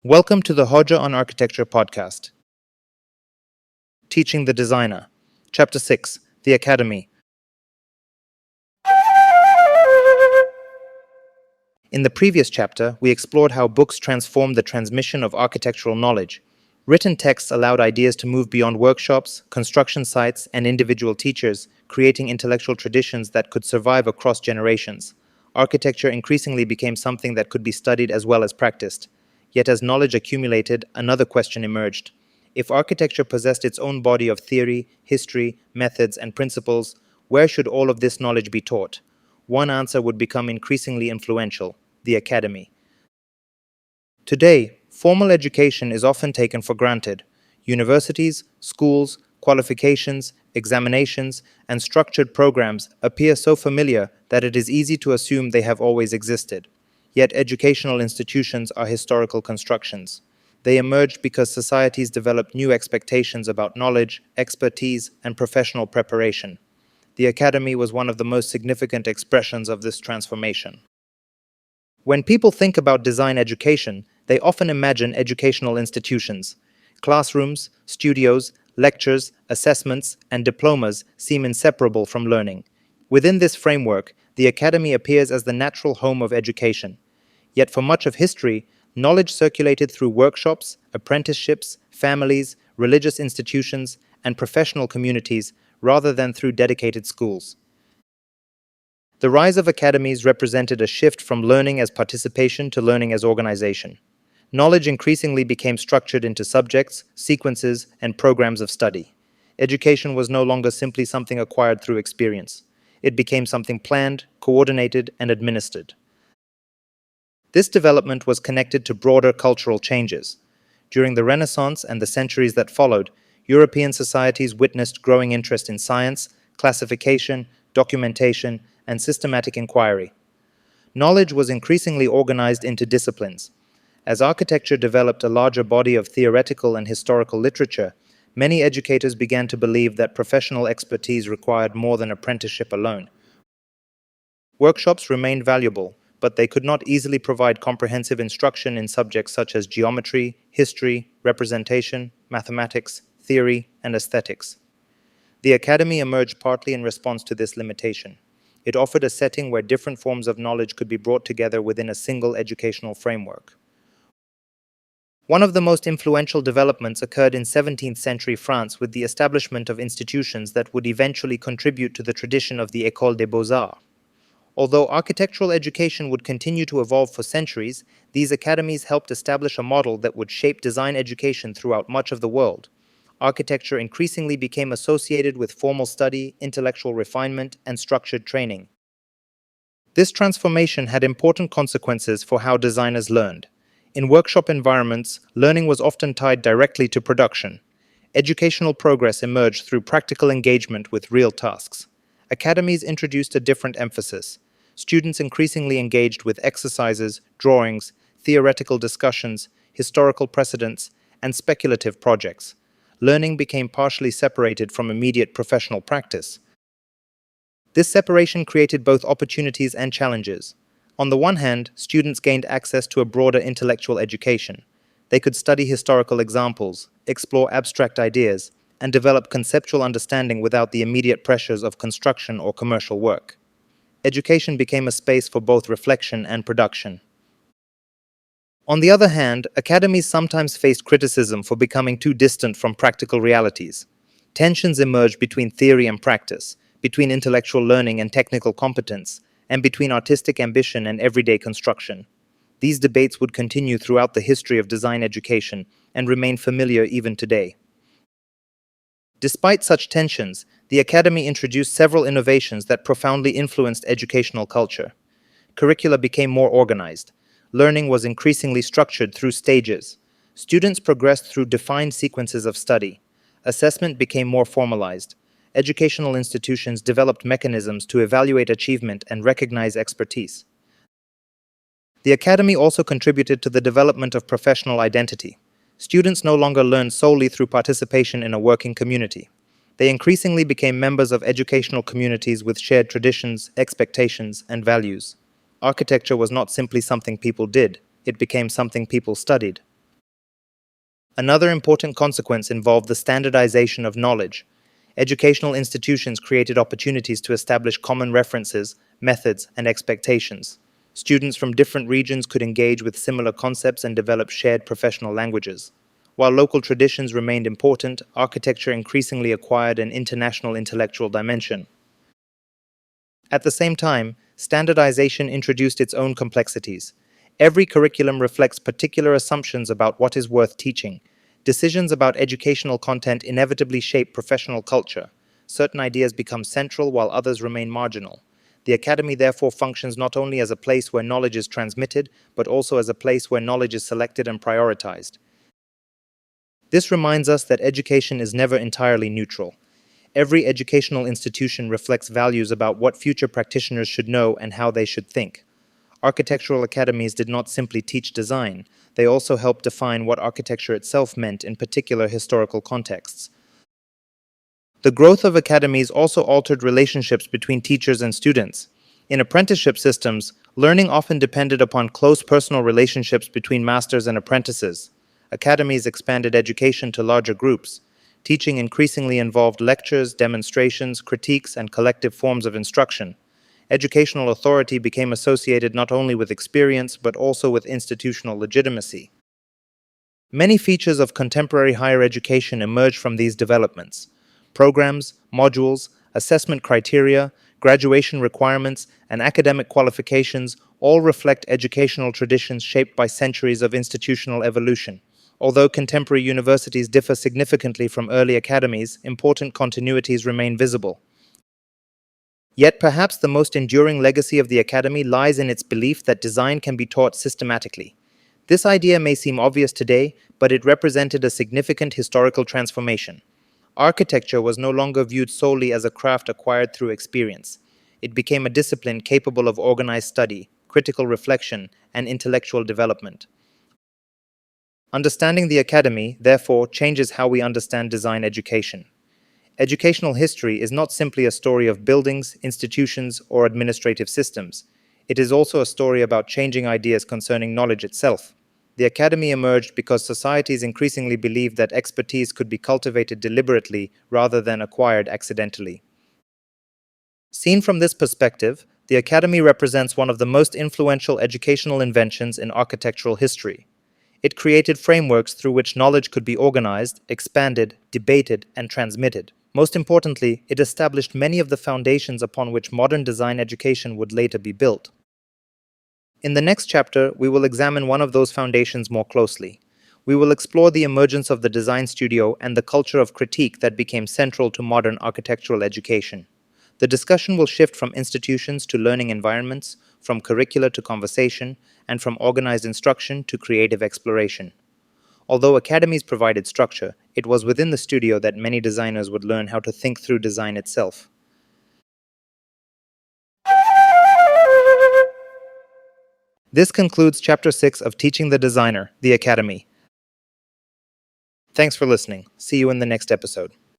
Welcome to the Hoja on Architecture podcast. Teaching the Designer. Chapter 6, The Academy. In the previous chapter, we explored how books transformed the transmission of architectural knowledge. Written texts allowed ideas to move beyond workshops, construction sites, and individual teachers, creating intellectual traditions that could survive across generations. Architecture increasingly became something that could be studied as well as practiced. Yet as knowledge accumulated, another question emerged. If architecture possessed its own body of theory, history, methods, and principles, where should all of this knowledge be taught? One answer would become increasingly influential: the academy. Today, formal education is often taken for granted. Universities, schools, qualifications, examinations, and structured programs appear so familiar that it is easy to assume they have always existed. Yet educational institutions are historical constructions. They emerged because societies developed new expectations about knowledge, expertise, and professional preparation. The academy was one of the most significant expressions of this transformation. When people think about design education, they often imagine educational institutions. Classrooms, studios, lectures, assessments, and diplomas seem inseparable from learning. Within this framework, the academy appears as the natural home of education. Yet for much of history, knowledge circulated through workshops, apprenticeships, families, religious institutions, and professional communities rather than through dedicated schools. The rise of academies represented a shift from learning as participation to learning as organization. Knowledge increasingly became structured into subjects, sequences, and programs of study. Education was no longer simply something acquired through experience. It became something planned, coordinated, and administered. This development was connected to broader cultural changes. During the Renaissance and the centuries that followed, European societies witnessed growing interest in science, classification, documentation, and systematic inquiry. Knowledge was increasingly organized into disciplines. As architecture developed a larger body of theoretical and historical literature, many educators began to believe that professional expertise required more than apprenticeship alone. Workshops remained valuable, but they could not easily provide comprehensive instruction in subjects such as geometry, history, representation, mathematics, theory, and aesthetics. The academy emerged partly in response to this limitation. It offered a setting where different forms of knowledge could be brought together within a single educational framework. One of the most influential developments occurred in 17th century France with the establishment of institutions that would eventually contribute to the tradition of the École des Beaux-Arts. Although architectural education would continue to evolve for centuries, these academies helped establish a model that would shape design education throughout much of the world. Architecture increasingly became associated with formal study, intellectual refinement, and structured training. This transformation had important consequences for how designers learned. In workshop environments, learning was often tied directly to production. Educational progress emerged through practical engagement with real tasks. Academies introduced a different emphasis. Students increasingly engaged with exercises, drawings, theoretical discussions, historical precedents, and speculative projects. Learning became partially separated from immediate professional practice. This separation created both opportunities and challenges. On the one hand, students gained access to a broader intellectual education. They could study historical examples, explore abstract ideas, and develop conceptual understanding without the immediate pressures of construction or commercial work. Education became a space for both reflection and production. On the other hand, academies sometimes faced criticism for becoming too distant from practical realities. Tensions emerged between theory and practice, between intellectual learning and technical competence, and between artistic ambition and everyday construction. These debates would continue throughout the history of design education and remain familiar even today. Despite such tensions, the academy introduced several innovations that profoundly influenced educational culture. Curricula became more organized. Learning was increasingly structured through stages. Students progressed through defined sequences of study. Assessment became more formalized. Educational institutions developed mechanisms to evaluate achievement and recognize expertise. The academy also contributed to the development of professional identity. Students no longer learned solely through participation in a working community. They increasingly became members of educational communities with shared traditions, expectations, and values. Architecture was not simply something people did, it became something people studied. Another important consequence involved the standardization of knowledge. Educational institutions created opportunities to establish common references, methods, and expectations. Students from different regions could engage with similar concepts and develop shared professional languages. While local traditions remained important, architecture increasingly acquired an international intellectual dimension. At the same time, standardization introduced its own complexities. Every curriculum reflects particular assumptions about what is worth teaching. Decisions about educational content inevitably shape professional culture. Certain ideas become central while others remain marginal. The academy therefore functions not only as a place where knowledge is transmitted, but also as a place where knowledge is selected and prioritized. This reminds us that education is never entirely neutral. Every educational institution reflects values about what future practitioners should know and how they should think. Architectural academies did not simply teach design, they also helped define what architecture itself meant in particular historical contexts. The growth of academies also altered relationships between teachers and students. In apprenticeship systems, learning often depended upon close personal relationships between masters and apprentices. Academies expanded education to larger groups. Teaching increasingly involved lectures, demonstrations, critiques, and collective forms of instruction. Educational authority became associated not only with experience, but also with institutional legitimacy. Many features of contemporary higher education emerged from these developments. Programs, modules, assessment criteria, graduation requirements, and academic qualifications all reflect educational traditions shaped by centuries of institutional evolution. Although contemporary universities differ significantly from early academies, important continuities remain visible. Yet perhaps the most enduring legacy of the academy lies in its belief that design can be taught systematically. This idea may seem obvious today, but it represented a significant historical transformation. Architecture was no longer viewed solely as a craft acquired through experience. It became a discipline capable of organized study, critical reflection, and intellectual development. Understanding the academy, therefore, changes how we understand design education. Educational history is not simply a story of buildings, institutions, or administrative systems. It is also a story about changing ideas concerning knowledge itself. The academy emerged because societies increasingly believed that expertise could be cultivated deliberately rather than acquired accidentally. Seen from this perspective, the academy represents one of the most influential educational inventions in architectural history. It created frameworks through which knowledge could be organized, expanded, debated, and transmitted. Most importantly, it established many of the foundations upon which modern design education would later be built. In the next chapter, we will examine one of those foundations more closely. We will explore the emergence of the design studio and the culture of critique that became central to modern architectural education. The discussion will shift from institutions to learning environments, from curricula to conversation, and from organized instruction to creative exploration. Although academies provided structure, it was within the studio that many designers would learn how to think through design itself. This concludes Chapter 6 of Teaching the Designer, the Academy. Thanks for listening. See you in the next episode.